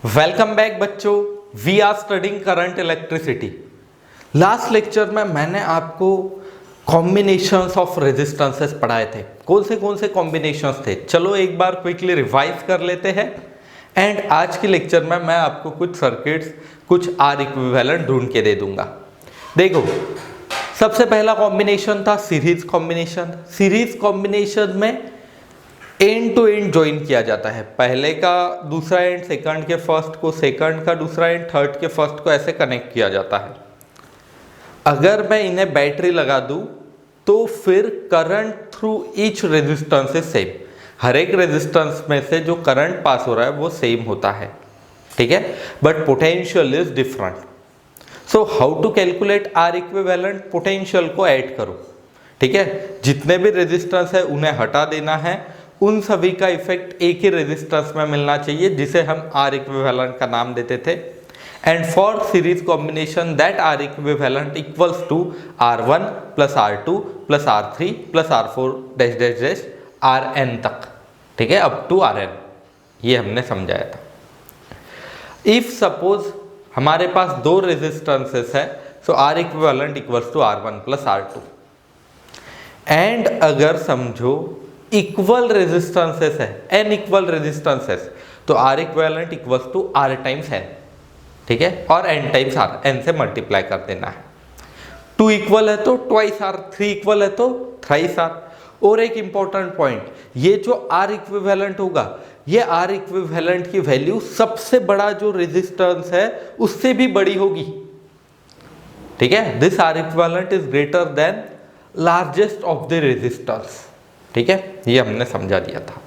Welcome back बच्चों, we are studying current electricity. Last lecture में मैंने आपको कॉम्बिनेशंस ऑफ रेजिस्टेंसेस पढ़ाए थे। कौन से कॉम्बिनेशंस थे, चलो एक बार क्विकली रिवाइज कर लेते हैं। एंड आज के लेक्चर में मैं आपको कुछ सर्किट्स, कुछ आर इक्विवेलेंट ढूंढ के दे दूंगा। देखो, सबसे पहला कॉम्बिनेशन था सीरीज कॉम्बिनेशन। सीरीज कॉम्बिनेशन में एंड टू एंड ज्वाइन किया जाता है। पहले का दूसरा एंड सेकंड के फर्स्ट को, सेकंड का दूसरा एंड थर्ड के फर्स्ट को ऐसे कनेक्ट किया जाता है। अगर मैं इन्हें बैटरी लगा दूं तो फिर current through each resistance is same. हर एक रेजिस्टेंस में से जो करंट पास हो रहा है वो सेम होता है, ठीक है, but potential is different. So how to calculate R equivalent? Potential को ऐड करो, ठीक है। जितने भी रेजिस्टेंस है उन्हें हटा देना है, उन सभी का इफेक्ट एक ही रेजिस्टेंस में मिलना चाहिए, जिसे हम आर इक्विवेलेंट का नाम देते थे। And for series combination that R equivalent equals to R1 plus R2 plus R3 plus R4 dash dash dash Rn तक, ठीक है, अप टू Rn। ये हमने समझाया था। इफ सपोज हमारे पास दो रेजिस्टेंसेस है, so R equivalent equals to R1 plus R2। And अगर समझो इक्वल रेजिस्टेंसेस है, n इक्वल रेजिस्टेंसेस, तो R equivalent equals to R times n, ठीक है, और n टाइम्स R, n से मल्टीप्लाई कर देना है। 2 इक्वल है तो ट्वाइस R, 3 इक्वल है तो थ्राइस R। और एक इंपॉर्टेंट पॉइंट, ये जो आर इक्विवेलेंट होगा, ये आर इक्विवेलेंट की वैल्यू सबसे बड़ा जो रेजिस्टेंस है उससे भी बड़ी होगी, ठीक है। This R equivalent is greater than largest of the resistance, ठीक है, ये हमने समझा दिया था।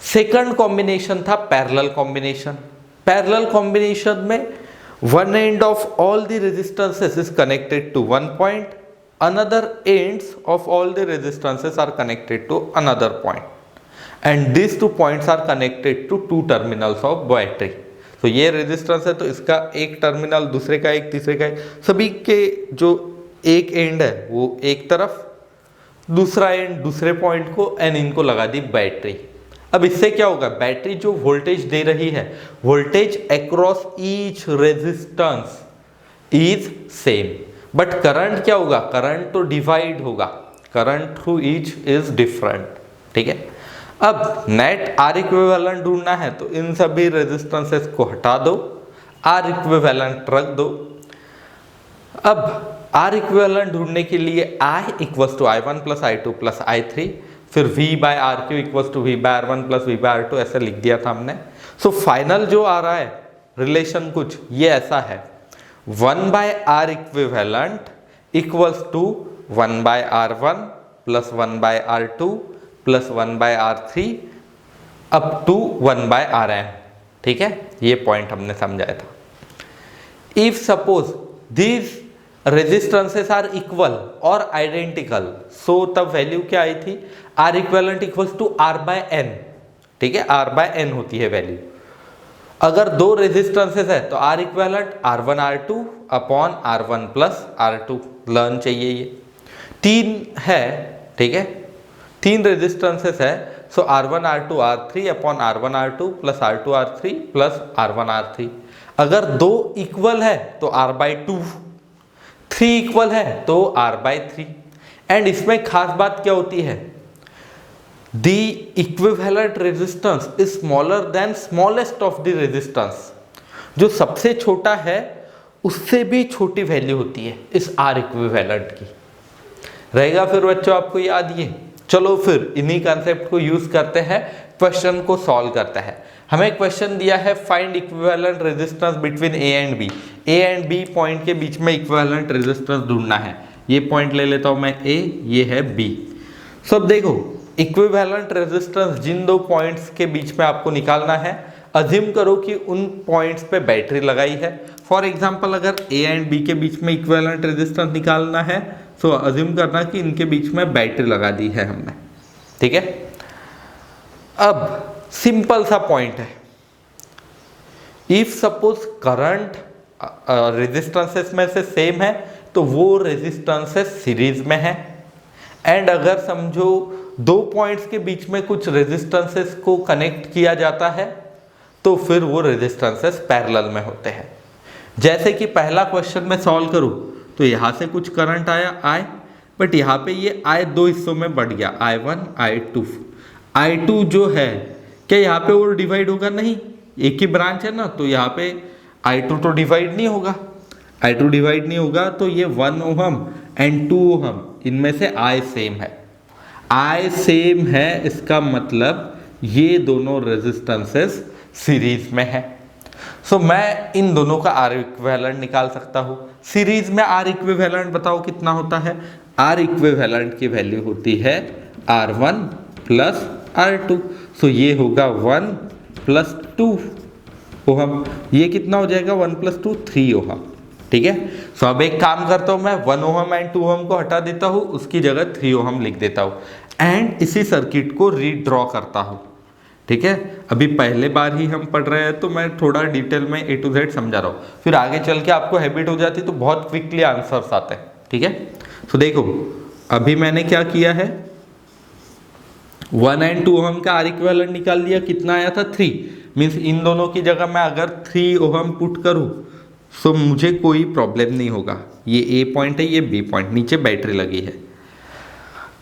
सेकंड कॉम्बिनेशन था पैरेलल कॉम्बिनेशन। पैरेलल कॉम्बिनेशन में one end of all the resistances is connected to one point, another ends of all the resistances are connected to another point, and this two points are connected to two terminals of battery. तो ये resistance है तो इसका एक terminal, दूसरे का एक, तीसरे का एक, सभी के जो एक एंड है वो एक तरफ, दूसरा एंड दूसरे पॉइंट को, एंड इनको लगा दी बैटरी। अब इससे क्या होगा, बैटरी जो वोल्टेज दे रही है, voltage across each resistance is same, but current क्या होगा, करंट तो डिवाइड होगा, current through each is different, ठीक है। अब नेट आर इक्विवेलेंट ढूंढना है तो इन सभी रेजिस्टेंसेस को हटा दो, आर इक्विवेलेंट रख दो। अब आर इक्विवेलेंट ढूंढने के लिए I equals to I1 plus I2 plus I3, फिर V by RQ equals to V by R1 plus V by R2 ऐसे लिख दिया था हमने। सो फाइनल जो आ रहा है रिलेशन कुछ ये ऐसा है, 1 by R equivalent equals to 1 by R1 plus 1 by R2 plus 1 by R3 up to 1 by Rn, ठीक है, ये पॉइंट हमने समझाया था। If suppose these resistances are equal और आइडेंटिकल, सो तब वैल्यू क्या आई थी, R equivalent equals to R by n, ठीक है, R बाय n होती है वैल्यू। अगर दो रेजिस्टेंसेस है तो R equivalent R1 R2 upon R1 plus R2, learn चाहिए ये। 3 है, ठीक है, 3 रेजिस्टेंसेस है, सो R1 R2 R3 upon R1 R2 plus R2 R3 plus R1 R3। अगर दो इक्वल है तो R बाय 2, 3 इक्वल है तो R बाय 3। एंड इसमें खास बात क्या होती है, the equivalent resistance is smaller than smallest of the resistance. जो सबसे छोटा है उससे भी छोटी वैल्यू होती है इस आर इक्विवेलेंट की। रहेगा फिर बच्चों आपको याद ये। चलो फिर इन्हीं कॉन्सेप्ट को यूज करते हैं, क्वेश्चन को सॉल्व करते हैं। हमें क्वेश्चन दिया है find equivalent resistance between A and B. A and B point के बीच में इक्विवेलेंट रेजिस्टेंस ढूंढना है। ये पॉइंट ले लेता हूं मैं ए, ये है बी। सो अब देखो, इक्विवेलेंट रेजिस्टेंस जिन दो पॉइंट्स के बीच में आपको निकालना है, अज्यूम करो कि उन पॉइंट्स पे बैटरी लगाई है। फॉर एग्जाम्पल अगर ए एंड बी के बीच में इक्विवेलेंट रेजिस्टेंस निकालना है, सो अज्यूम करना कि इनके बीच में बैटरी लगा दी है हमने, ठीक है। अब सिंपल सा पॉइंट है, इफ सपोज करंट रेजिस्टेंसेस में से सेम है तो वो रेजिस्टेंसेस सीरीज में है। एंड अगर समझो दो पॉइंट्स के बीच में कुछ रेजिस्टेंसेस को कनेक्ट किया जाता है तो फिर वो रेजिस्टेंसेस पैरेलल में होते हैं। जैसे कि पहला क्वेश्चन में सॉल्व करूँ तो यहाँ से कुछ करंट आया I, बट यहाँ पे ये I दो हिस्सों में बढ़ गया, I1 I2। I2 जो है क्या यहाँ पे और डिवाइड होगा? नहीं, एक ही ब्रांच है ना, तो यहाँ पे I2 तो डिवाइड नहीं होगा। I2 डिवाइड नहीं होगा तो ये 1 ओहम एंड 2 ओहम इनमें से I सेम है। I सेम है, इसका मतलब ये दोनों रेजिस्टेंसेस सीरीज में है। सो मैं इन दोनों का आर इक्विवेलेंट निकाल सकता हूँ। सीरीज में आर इक्विवेलेंट बताओ कितना होता है? आर इक्विवेलेंट की वैल्यू होती है R1 प्लस R2। सो ये होगा 1 प्लस 2 ओहम। ये कितना हो जाएगा? 1 प्लस 2 3 ओहम। ठीक है। सो अब एक काम करता हूँ, मैं 1 ओहम एंड 2 ओहम को हटा देता हूँ, उसकी जगह 3 ओहम लिख देता हूँ एंड इसी सर्किट को रीड्रॉ करता हूँ। ठीक है, अभी पहले बार ही हम पढ़ रहे हैं तो मैं थोड़ा डिटेल में A to Z समझा रहा हूँ, फिर आगे चल के आपको हैबिट हो जाती तो बहुत क्विकली आंसर्स आते हैं। ठीक है, तो देखो अभी मैंने क्या किया है, 1 एंड 2 ओहम का आर इक्विवेलेंट निकाल लिया। कितना आया था? 3। मीन्स इन दोनों की जगह मैं अगर 3 ओहम पुट करूँ तो मुझे कोई प्रॉब्लम नहीं होगा। ये A पॉइंट है, ये B पॉइंट, नीचे बैटरी लगी है।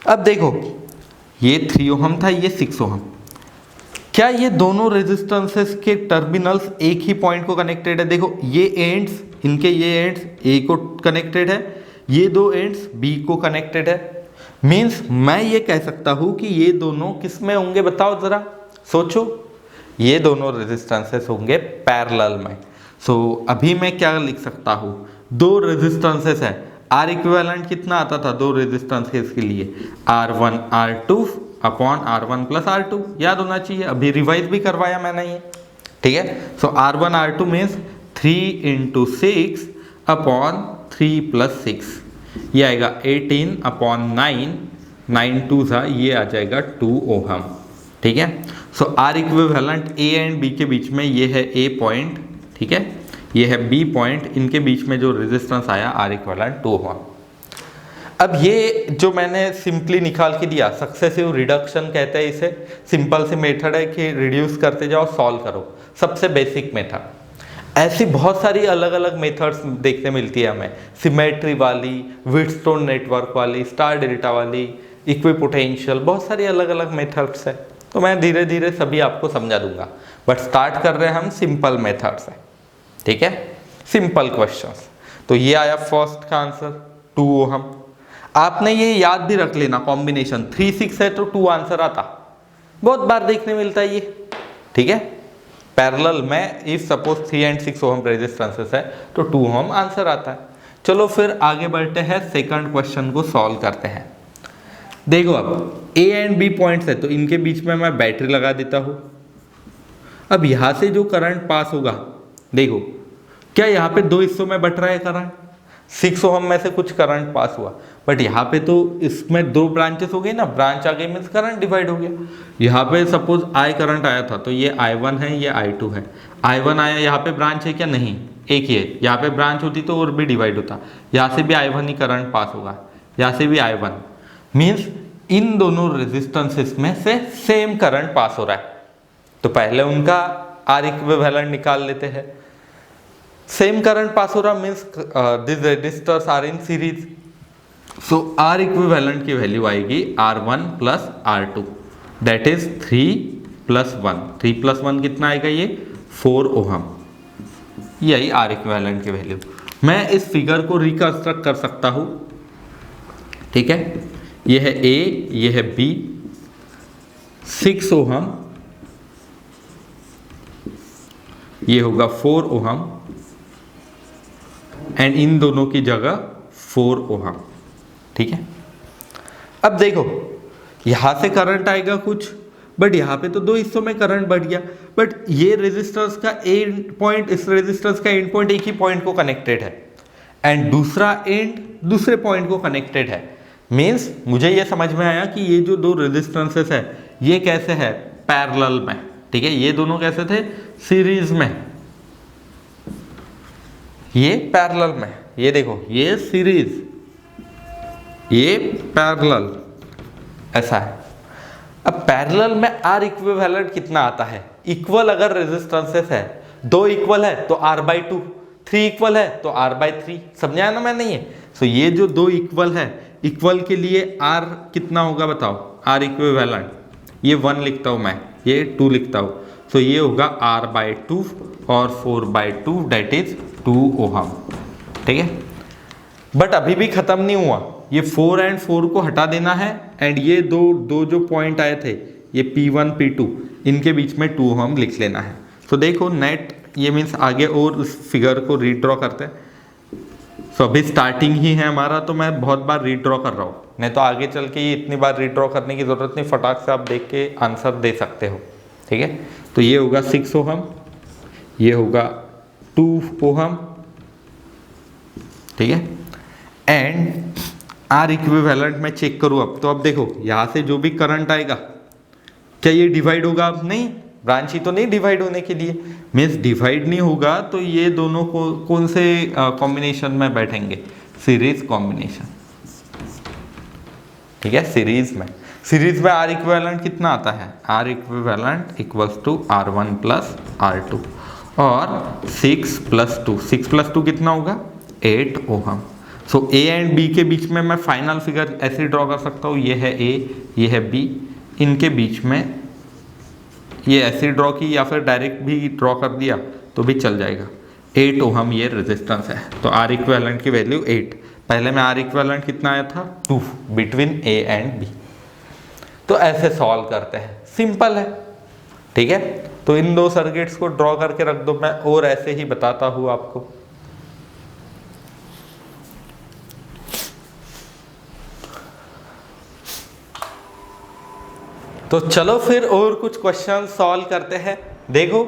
अब देखो ये 3 ओहम था, ये 6 ओहम। क्या ये दोनों रेजिस्टेंसेस के टर्मिनल्स एक ही पॉइंट को कनेक्टेड है? देखो ये एंड्स, इनके ये एंड्स A को कनेक्टेड है, ये दो एंड्स B को कनेक्टेड है। मीन्स मैं ये कह सकता हूँ कि ये दोनों किस में होंगे? बताओ ज़रा, सोचो। ये दोनों रेजिस्टेंसेस होंगे पैरेलल में। सो अभी मैं क्या लिख सकता हूँ? दो रेजिस्टेंसेस है, आर इक्विवेलेंट कितना आता था दो रेजिस्टेंसेस के लिए? R1 R2 upon R1 plus R2, याद होना चाहिए, अभी रिवाइज भी करवाया मैंने ये। ठीक है, सो R1 R2 means 3 into 6 upon 3 plus 6, ये आएगा 18 अपॉन 9, 9 2 था, ये आ जाएगा 2 ओहम। ठीक है, so R equivalent A and B के बीच में ये है A पॉइंट, ठीक है, ये है B पॉइंट, इनके बीच में जो रेजिस्टेंस आया आर इक्विवेलेंट 2 ओहम। अब ये जो मैंने सिंपली निकाल के दिया, सक्सेसिव रिडक्शन कहते हैं इसे। सिंपल सी मेथड है कि रिड्यूस करते जाओ, सॉल्व करो, सबसे बेसिक मेथड। ऐसी बहुत सारी अलग अलग मेथड्स देखने मिलती है हमें, सिमेट्री वाली, व्हिटस्टोन नेटवर्क वाली, स्टार डेल्टा वाली, इक्विपोटेंशियल, बहुत सारी अलग अलग मेथड्स है। तो मैं धीरे धीरे सभी आपको समझा दूंगा, बट स्टार्ट कर रहे हैं हम सिंपल मेथड से। ठीक है, सिंपल क्वेश्चंस। तो ये आया फर्स्ट का आंसर 2 ओहम। आपने ये याद भी रख लेना, कॉम्बिनेशन 3 6 है तो 2 आंसर आता, बहुत बार देखने मिलता है ये। ठीक है, पैरेलल में if suppose 3 and 6 ohm resistances है तो 2 ओहम आंसर आता है। चलो फिर आगे बढ़ते हैं, सेकंड क्वेश्चन को सॉल्व करते हैं। देखो अब A एंड B पॉइंट्स है तो इनके बीच में मैं बैटरी लगा देता हूँ। अब यहाँ से जो करंट पास होगा, देखो क्या यहाँ पे दो हिस्सों में बट रहा है करंट? 6 ओहम में से कुछ करंट पास हुआ, बट यहाँ पे तो इसमें दो ब्रांचेस हो गई ना, ब्रांच आ गई मीन्स करंट डिवाइड हो गया। यहाँ पे सपोज I करंट आया था तो ये I1 है, ये I2 है। I1 आया, यहाँ पे ब्रांच है क्या? नहीं, एक ही है। यहाँ पे ब्रांच होती तो और भी डिवाइड होता, यहाँ से भी I1 ही करंट पास होगा, यहाँ से भी I1। मीन्स इन दोनों रेजिस्टेंसेस में से सेम करंट पास हो रहा है, तो पहले उनका आर इक्विवेलेंट निकाल लेते हैं। सेम करंट पास हो रहा means this resistors are in series. So R equivalent की वैल्यू आएगी R1 plus R2, that is 3 plus 1। 3 plus 1 कितना आएगा? ये 4 ओहम। यही आर इक्विवेलेंट की वैल्यू। मैं इस फिगर को रिकंस्ट्रक्ट कर सकता हूँ। ठीक है, ये है A, ये है B, 6 ओहम, ये होगा 4 ओहम एंड इन दोनों की जगह 4 ओहम। ठीक है, अब देखो यहां से करंट आएगा कुछ, बट यहाँ पे तो दो हिस्सों में करंट बढ़ गया, बट ये रेजिस्टेंस का एंड पॉइंट, इस रेजिस्टेंस का एंड पॉइंट एक ही पॉइंट को कनेक्टेड है एंड दूसरा एंड दूसरे पॉइंट को कनेक्टेड है। मीन्स मुझे ये समझ में आया कि ये जो दो रेजिस्टेंसेस है ये कैसे है? पैरेलल में। ठीक है, ये दोनों कैसे थे? सीरीज में। ये पैरेलल में, ये देखो ये सीरीज, ये पैरेलल, ऐसा है। अब पैरेलल में आर इक्विवेलेंट कितना आता है, इक्वल अगर रेजिस्टेंसेस है, 2 इक्वल है तो R बाई 2, 3 इक्वल है तो R बाई 3, समझाया ना मैंने ये। सो ये जो 2 इक्वल है, इक्वल के लिए R कितना होगा बताओ, R इक्विवेलेंट, ये 1 लिखता हूँ मैं, ये 2 लिखता हूँ, सो ये होगा R बाई 2 और 4 बाई 2 डेट इज 2 ओहम, ठीक है। बट अभी भी खत्म नहीं हुआ, ये 4 एंड 4 को हटा देना है, एंड ये दो जो पॉइंट आए थे, ये P1 P2, इनके बीच में 2 ओहम लिख लेना है। तो देखो नेट, ये मीन्स आगे और उस फिगर को रीड्रॉ करते हैं। सो अभी स्टार्टिंग ही है हमारा, तो मैं बहुत बार रीड्रॉ कर रहा हूँ, नहीं तो आगे चल के ये इतनी बार रीड्रॉ करने की जरूरत नहीं, फटाक से आप देख के आंसर दे सकते हो, ठीक है। तो ये होगा 6 ओहम, ये होगा 2 ओहम, ठीक है। एंड आर इक्विवेलेंट में चेक करूँ अब, तो अब देखो यहाँ से जो भी करंट आएगा, क्या ये डिवाइड होगा? अब नहीं, ब्रांच ही तो नहीं डिवाइड होने के लिए, मीन्स डिवाइड नहीं होगा, तो ये दोनों को कौन से कॉम्बिनेशन में बैठेंगे? सीरीज कॉम्बिनेशन, ठीक है। सीरीज में आर इक्विवेलेंट कितना आता है? R equivalent equals to R1 plus R2 और 6 प्लस 2, 6 प्लस 2 कितना होगा? 8 ohm. So A and B के बीच में मैं फाइनल फिगर ऐसे ड्रॉ कर सकता हूँ, ये है ए, ये है बी, इनके बीच में ये ऐसे ड्रॉ की या फिर डायरेक्ट भी ड्रॉ कर दिया तो भी चल जाएगा। 8 ओहम ये रेजिस्टेंस है, तो आर इक्विवेलेंट की वैल्यू 8। पहले में आर इक्विवेलेंट कितना आया था? 2 बिटवीन ए एंड बी। तो ऐसे सॉल्व करते हैं, सिंपल है, ठीक है। तो इन 2 सर्किट्स को ड्रॉ करके रख दो, मैं और ऐसे ही बताता हूँ आपको। तो चलो फिर और कुछ क्वेश्चन सॉल्व करते हैं। देखो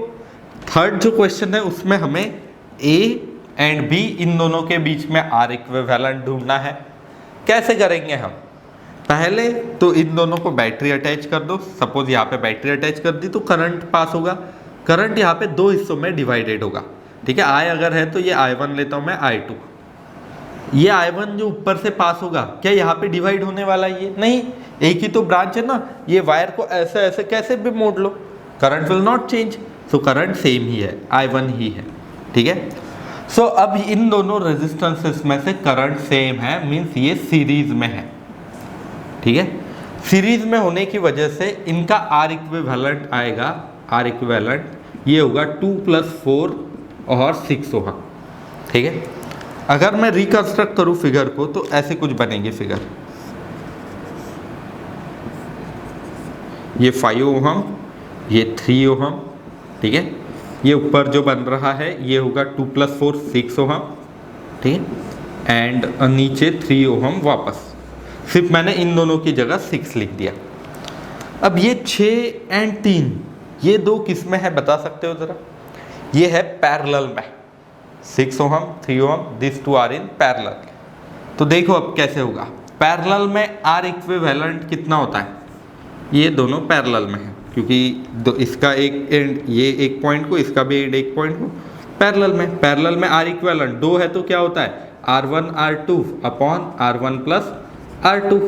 थर्ड जो क्वेश्चन है उसमें हमें ए एंड बी इन दोनों के बीच में आर इक्विवेलेंट ढूंढना है। कैसे करेंगे हम? पहले तो इन दोनों को बैटरी अटैच कर दो। सपोज यहाँ पे बैटरी अटैच कर दी तो करंट पास होगा। करंट यहाँ पे 2 हिस्सों में डिवाइडेड होगा, ठीक है। I अगर है तो ये I1 लेता हूँ मैं, I2। ये I1 जो ऊपर से पास होगा, क्या यहाँ पे डिवाइड होने वाला है? ये नहीं, एक ही तो ब्रांच है ना, ये वायर को ऐसे ऐसे कैसे भी मोड़ लो, current will not change. So current same ही है, I1 ही है, ठीक है। सो अब इन दोनों रेजिस्टेंसेस में से करंट सेम है, मीन्स ये सीरीज में है, ठीक है। सीरीज में होने की वजह से इनका आर इक्विवेलेंट आएगा, आर इक्विवेलेंट ये होगा 2 प्लस 4 और 6 होगा, ठीक है। अगर मैं रिकंस्ट्रक्ट करूं फिगर को तो ऐसे कुछ बनेगी फिगर। ये 5 ओहम, ये 3 ओहम, ठीक है। ये ऊपर जो बन रहा है ये होगा 2 प्लस 4 6 ओहम, ठीक है। एंड नीचे 3 ओहम वापस, सिर्फ मैंने इन दोनों की जगह 6 लिख दिया। अब ये 6 एंड 3 ये 2 किस में है बता सकते हो ज़रा? ये है पैरेलल में, 6 ohm 3 ohm, this 2 are in parallel. तो देखो अब कैसे होगा। पैरेलल में आर इक्विवेलेंट कितना होता है? ये दोनों पैरेलल में है, क्योंकि इसका एक एंड ये एक पॉइंट को, इसका भी एंड एक पॉइंट को, पैरेलल में आर इक्विवेलेंट 2 है तो क्या होता है? R1 R2 upon R1 plus R2,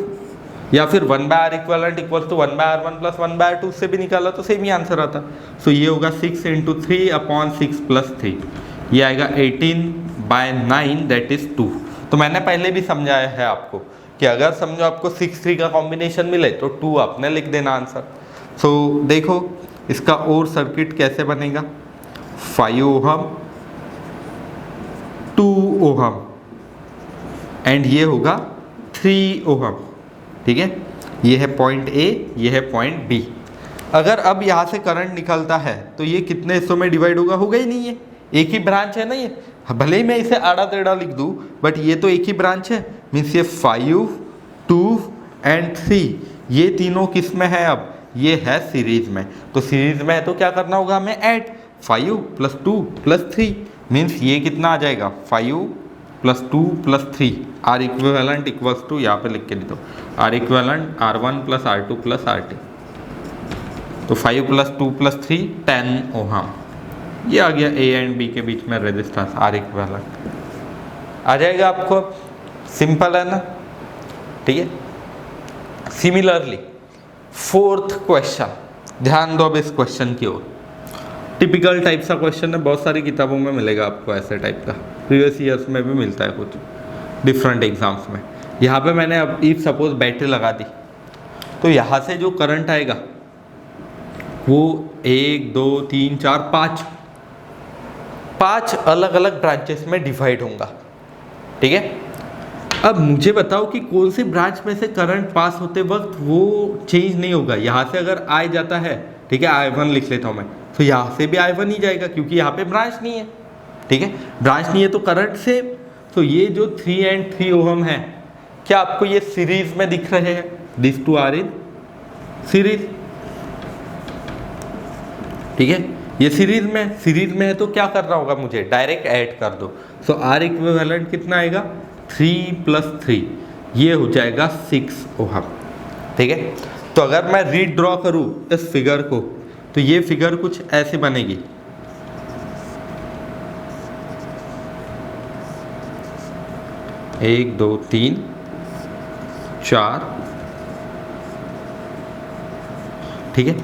या फिर 1 by R equivalent equals to 1 by R1 plus 1 by R2, से भी निकाला तो सेम ही आंसर आता। सो ये होगा 6 इंटू 3 अपॉन 6 प्लस 3, ये आएगा 18 बाय 9 दैट इज 2। तो मैंने पहले भी समझाया है आपको कि अगर समझो आपको 6 3 का कॉम्बिनेशन मिले तो 2 आपने लिख देना आंसर। सो देखो इसका और सर्किट कैसे बनेगा। 5 ओहम 2 ओहम एंड ये होगा 3 ओहम, ठीक है। ये है पॉइंट ए, ये है पॉइंट बी। अगर अब यहाँ से करंट निकलता है तो ये कितने हिस्सों में डिवाइड होगा? होगा ही नहीं है, एक ही ब्रांच है ना ये। भले ही मैं इसे आड़ा टेढ़ा लिख दूँ बट ये तो एक ही ब्रांच है, मीन्स ये 5 2 एंड 3 ये तीनों किस में है? अब ये है सीरीज में। तो सीरीज में है तो क्या करना होगा हमें? ऐड 5 प्लस 2 प्लस 3, मीन्स ये कितना आ जाएगा? 5 plus 2 plus 3, R equivalent equals to, यहाँ पे लिख के दे दो, are equivalent R1 plus R2 plus R2। तो 5 प्लस 2 प्लस 3 10 ओहम। ये आ गया ए एंड बी के बीच में रेजिस्टेंस आर इक्विवेलेंट। आ जाएगा आपको, सिंपल है ना, ठीक है। सिमिलरली फोर्थ क्वेश्चन, ध्यान दो अब इस क्वेश्चन की ओर। टिपिकल टाइप सा क्वेश्चन है, बहुत सारी किताबों में मिलेगा आपको ऐसे टाइप का, प्रीवियस ईयर्स में भी मिलता है कुछ डिफरेंट एग्जाम्स में। यहाँ पे मैंने अब इफ सपोज बैटरी लगा दी, तो यहाँ से जो करंट आएगा वो 1 2 3 4 5 अलग अलग ब्रांचेस में डिवाइड होगा, ठीक है। अब मुझे बताओ कि कौन सी ब्रांच में से करंट पास होते वक्त वो चेंज नहीं होगा। यहाँ से अगर आई जाता है, ठीक है, I1 लिख लेता हूँ मैं, तो यहाँ से भी I1 ही जाएगा क्योंकि यहाँ पे ब्रांच नहीं है, ठीक है। ब्रांच नहीं है तो करंट से, तो ये जो 3 and 3 ओहम है, क्या आपको ये सीरीज में दिख रहे हैं? This two are in series, ठीक है। ये सीरीज में है तो क्या करना होगा मुझे? डायरेक्ट ऐड कर दो। सो आर इक्विवेलेंट कितना आएगा? 3 + 3, ये हो जाएगा 6 ओहम, ठीक है। तो अगर मैं रीड्रॉ करूं इस फिगर को, तो ये फिगर कुछ ऐसे बनेगी। एक 2 3 4, ठीक है।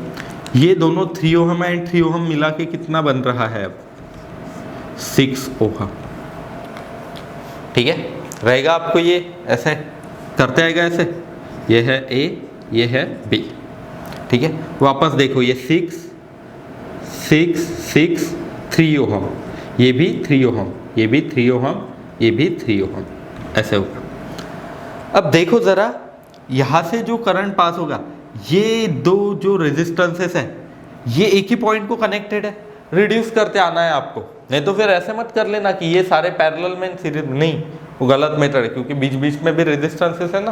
ये दोनों 3 ओहम एंड 3 ओहम मिला के कितना बन रहा है अब? 6 ओहम, ठीक है। रहेगा आपको ये ऐसे करते आएगा ऐसे, ये है A, ये है B, ठीक है। वापस देखो, ये 6 6 6 3 ओहम, ये भी 3 ओहम, ये भी 3 ओहम, ये भी 3 ओहम, ऐसे होगा। अब देखो ज़रा, यहाँ से जो करंट पास होगा, ये दो जो रेजिस्टेंसेस है ये एक ही पॉइंट को कनेक्टेड है, रिड्यूस करते आना है आपको। नहीं तो फिर ऐसे मत कर लेना कि ये सारे पैरेलल में सीरीज, नहीं, वो गलत मेथड है क्योंकि बीच बीच में भी रेजिस्टेंसेस है ना।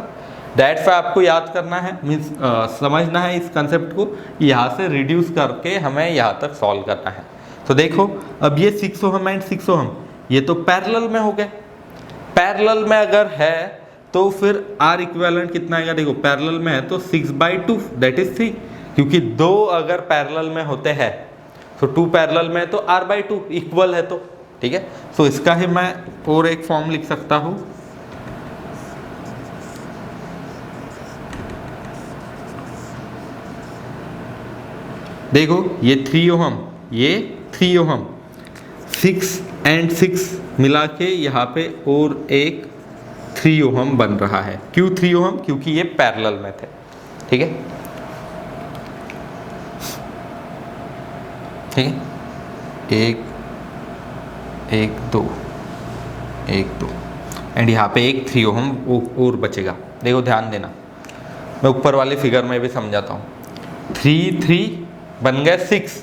दैट्स व्हाई आपको याद करना है, मीन्स समझना है इस कंसेप्ट को, यहाँ से रिड्यूस करके हमें यहाँ तक सॉल्व करना है। तो देखो अब ये 6 ओहम एंड 6 ओहम ये तो पैरेलल में हो गए। पैरेलल में अगर है तो फिर आर इक्विवेलेंट कितना आएगा? देखो पैरेलल में है तो 6/2 दैट इज 3, क्योंकि दो अगर पैरेलल में होते हैं तो 2 पैरेलल में है तो r/2 इक्वल है, तो ठीक है। सो इसका ही मैं और एक फॉर्म लिख सकता हूँ, देखो ये 3 ओहम, ये 3 ओहम, 6 and 6 मिला के यहाँ पे और एक 3 ओहम बन रहा है। क्यों 3 ओहम? क्योंकि ये पैरेलल में थे, ठीक है, ठीक है। 1 2 1 2 एंड यहाँ पे एक 3 ओहम और बचेगा। देखो ध्यान देना, मैं ऊपर वाले फिगर में भी समझाता हूँ। 3 3 बन गए 6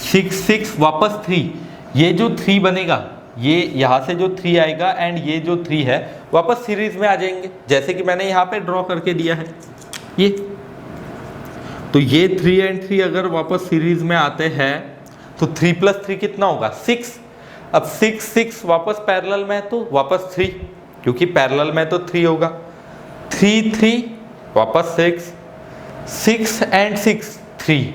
6 6 वापस 3, ये जो 3 बनेगा, ये यहाँ से जो 3 आएगा एंड ये जो 3 है वापस सीरीज में आ जाएंगे, जैसे कि मैंने यहाँ पे ड्रॉ करके दिया है ये। तो ये 3 and 3 अगर वापस सीरीज में आते हैं तो 3 + 3 कितना होगा? 6। अब 6 6 वापस पैरेलल में है तो वापस 3, क्योंकि पैरेलल में तो 3 होगा। 3 3 वापस 6 6 and 6 3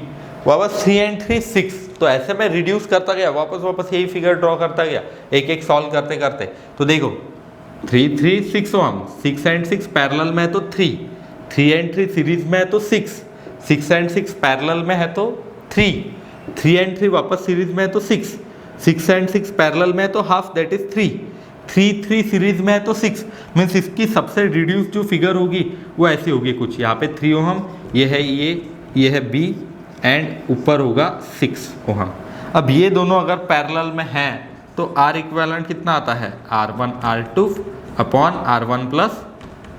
वापस 3 and 3 6। तो ऐसे में रिड्यूस करता गया, वापस यही फिगर ड्रॉ करता गया, एक एक सॉल्व करते करते। तो देखो 3 3 6 ओहम, 6 and 6 पैरेलल में है तो 3 3 and 3 सीरीज में है तो 6 6 and 6 पैरेलल में है तो 3 3 and 3 वापस सीरीज में है तो 6 6 and 6 पैरेलल में है तो हाफ दैट इज 3 3 3 सीरीज में है तो 6। मीन्स इसकी सबसे रिड्यूस जो फिगर होगी वो ऐसी होगी कुछ, यहाँ पे 3 ओहम, ये है ये है B एंड ऊपर होगा 6 ओहम। अब ये दोनों अगर पैरेलल में हैं तो R इक्विवेलेंट कितना आता है? R1 R2 upon R1 +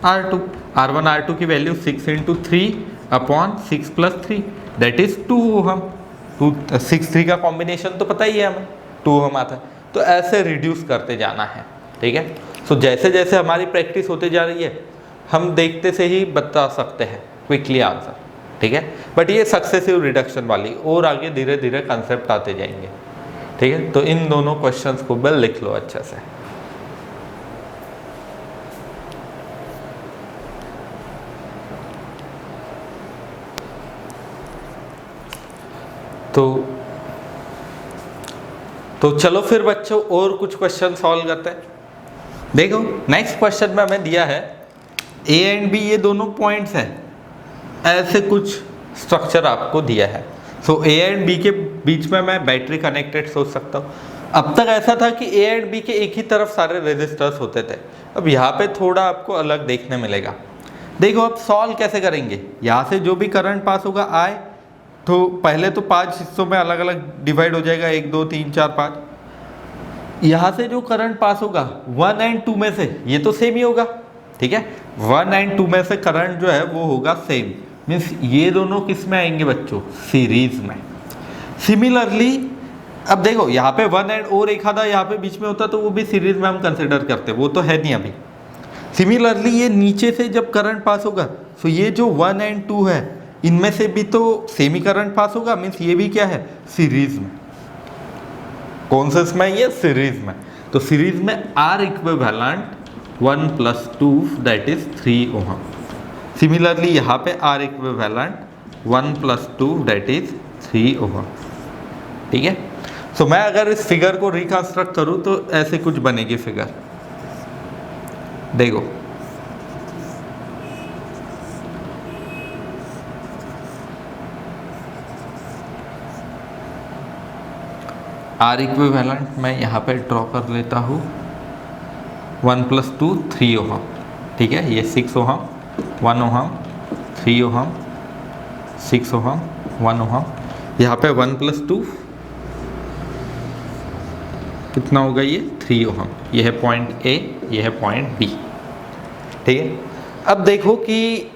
R2। R1 R2 की value 6 × 3 upon 6 + 3 that is 2 ohm. 6 3 का कॉम्बिनेशन तो पता ही है हमें, 2 ओहम आता है। तो ऐसे रिड्यूस करते जाना है, ठीक है। सो जैसे जैसे हमारी प्रैक्टिस होते जा रही है हम देखते से ही बता सकते हैं क्विकली आंसर, ठीक है। बट ये सक्सेसिव रिडक्शन वाली, और आगे धीरे धीरे कंसेप्ट आते जाएंगे, ठीक है। तो इन दोनों क्वेश्चंस को भी लिख लो अच्छे से। तो चलो फिर बच्चों और कुछ क्वेश्चन सॉल्व करते हैं। देखो नेक्स्ट क्वेश्चन में हमें दिया है A एंड B ये दोनों पॉइंट्स हैं, ऐसे कुछ स्ट्रक्चर आपको दिया है। सो ए एंड बी के बीच में मैं बैटरी कनेक्टेड सोच सकता हूँ। अब तक ऐसा था कि ए एंड बी के एक ही तरफ सारे रेजिस्टर्स होते थे, अब यहाँ पे थोड़ा आपको अलग देखने मिलेगा। देखो अब सॉल्व कैसे करेंगे, यहाँ से जो भी करंट पास होगा आई, तो पहले तो 5 हिस्सों में अलग अलग डिवाइड हो जाएगा, 1 2 3 4 5। यहाँ से जो करंट पास होगा 1 एंड 2 में से ये तो सेम ही होगा, ठीक है। 1 एंड 2 में से करंट जो है वो होगा सेम, मीन्स ये दोनों किस में आएंगे बच्चों, सीरीज में। सिमिलरली अब देखो यहाँ पे 1 एंड और एक आधा यहाँ पे बीच में होता तो वो भी सीरीज में हम कंसिडर करते, वो तो है नहीं अभी। सिमिलरली ये नीचे से जब करंट पास होगा तो ये जो 1 एंड 2 है इनमें से भी तो सेम ही करंट पास होगा, मीन्स ये भी क्या है, सीरीज में। कौन से इसमें, ये सीरीज में। तो सीरीज में R equivalent 1 + 2 that is 3 ohm. Similarly यहाँ पे R equivalent 1 + 2 that is 3 ohm, ठीक है। सो मैं अगर इस फिगर को रिकंस्ट्रक्ट करूँ तो ऐसे कुछ बनेगी फिगर, देखो आर इक्विवेलेंट मैं यहाँ पे ड्रॉ कर लेता हूँ 1 + 2 3 ओहम, ठीक है। ये 6 ohm 1 ohm 3 ohm 6 ohm 1 ohm, यहाँ पे 1 + 2 कितना होगा, ये 3 ओहम। ये है पॉइंट ए, ये है पॉइंट बी, ठीक है। अब देखो कि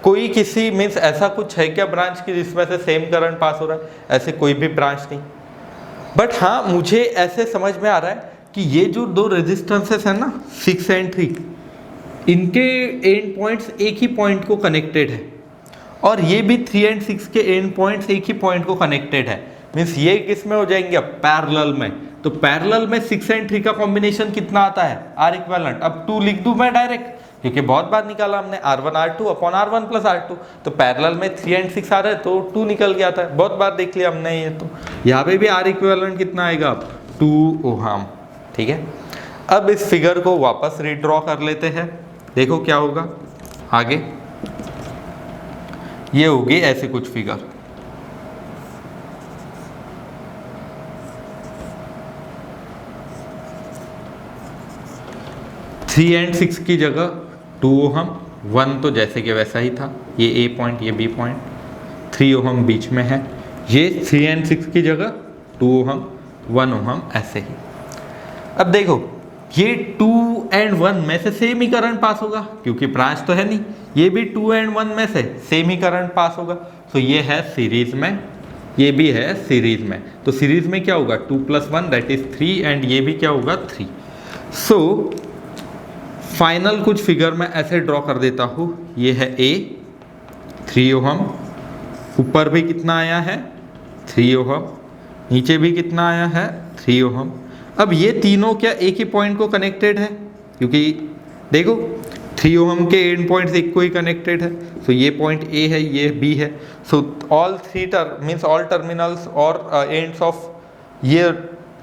कोई किसी मीन्स ऐसा कुछ है क्या ब्रांच की जिसमें से सेम करंट पास हो रहा है, ऐसे कोई भी ब्रांच नहीं। बट हाँ मुझे ऐसे समझ में आ रहा है कि ये जो दो रेजिस्टेंसेस है ना 6 एंड 3, इनके एंड पॉइंट्स एक ही पॉइंट को कनेक्टेड है, और ये भी 3 एंड 6 के एंड पॉइंट्स एक ही पॉइंट को कनेक्टेड है। मीन्स ये किस में हो जाएंगे, अब पैरेलल में। तो पैरेलल में 6 एंड 3 का कॉम्बिनेशन कितना आता है, आर इक्विवेलेंट। अब 2 लिख दूं मैं डायरेक्ट, क्योंकि बहुत बार निकाला हमने R1 R2 upon R1 + R2। तो पैरेलल में 3 एंड 6 आ रहा है तो 2 निकल गया था, बहुत बार देख लिया हमने ये। तो यहाँ पे भी आर इक्विवेलेंट कितना आएगा, 2 ओहम, ठीक है। अब इस फिगर को वापस रीड्रॉ कर लेते हैं, देखो क्या होगा आगे। ये होगी ऐसी कुछ फिगर, थ्री एंड 6 की जगह 2 ओहम, 1 तो जैसे कि वैसा ही था, ये ए पॉइंट ये बी पॉइंट, 3 ओहम बीच में है। ये 3 एंड 6 की जगह 2 ओहम 1 ओहम ऐसे ही। अब देखो ये 2 एंड 1 में से सेम ही करंट पास होगा, क्योंकि ब्रांच तो है नहीं। ये भी 2 एंड 1 में से सेम ही करंट पास होगा, तो ये है सीरीज में, ये भी है सीरीज में। तो सीरीज में क्या होगा, 2 + 1 दैट इज 3, एंड ये भी क्या होगा 3। सो फाइनल कुछ फिगर मैं ऐसे ड्रॉ कर देता हूँ। ये है ए 3 ओहम, ऊपर भी कितना आया है 3 ओहम, नीचे भी कितना आया है 3 ओहम। अब ये तीनों क्या एक ही पॉइंट को कनेक्टेड है, क्योंकि देखो 3 ओहम के एंड पॉइंट्स एक को ही कनेक्टेड है। सो ये पॉइंट ए है, ये बी है। So all 3 means all terminals और एंड्स ऑफ ये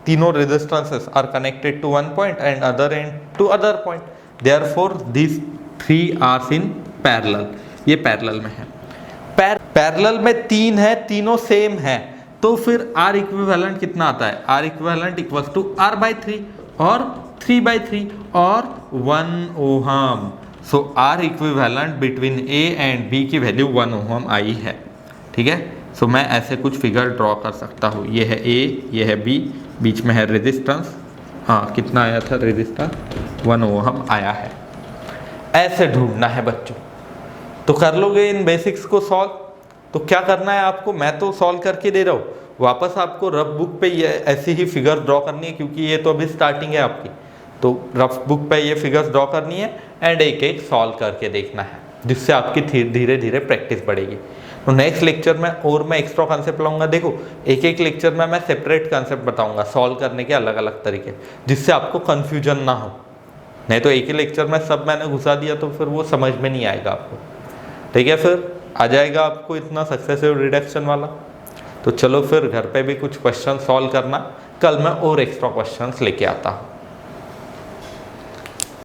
तीनों resistances are connected to one point and other end to other point. Therefore these 3 are in parallel, ये पैरेलल में है। पैरेलल में 3 है, तीनों सेम है, तो फिर R इक्विवेलेंट कितना आता है, R equivalent equals to R/3 और 3/3 और 1 ohm. So R equivalent between A and B की वैल्यू 1 ओहम आई है, ठीक है। सो मैं ऐसे कुछ फिगर ड्रॉ कर सकता हूँ। ये है A, ये है B, बीच में है रेजिस्टेंस, हाँ कितना आया था रेजिस्टेंस 1 ओहम आया है। ऐसे ढूंढना है बच्चों, तो कर लोगे इन बेसिक्स को सॉल्व। तो क्या करना है आपको, मैं तो सॉल्व करके दे रहा हूँ, वापस आपको रफ बुक पे ये ऐसी ही फिगर ड्रॉ करनी है, क्योंकि ये तो अभी स्टार्टिंग है आपकी। तो रफ बुक पे ये फिगर्स ड्रॉ करनी है एंड एक एक सॉल्व करके देखना है, जिससे आपकी धीरे धीरे प्रैक्टिस बढ़ेगी। तो नेक्स्ट लेक्चर में और मैं एक्स्ट्रा कॉन्सेप्ट लाऊंगा। देखो एक एक लेक्चर में मैं सेपरेट कॉन्सेप्ट बताऊंगा सॉल्व करने के अलग अलग तरीके, जिससे आपको कन्फ्यूजन ना हो। नहीं तो एक ही लेक्चर में सब मैंने घुसा दिया तो फिर वो समझ में नहीं आएगा आपको, ठीक है। फिर आ जाएगा आपको इतना सक्सेसिव रिडक्शन वाला। तो चलो फिर घर पे भी कुछ क्वेश्चन सॉल्व करना, कल मैं और एक्स्ट्रा क्वेश्चंस लेके आता हूँ।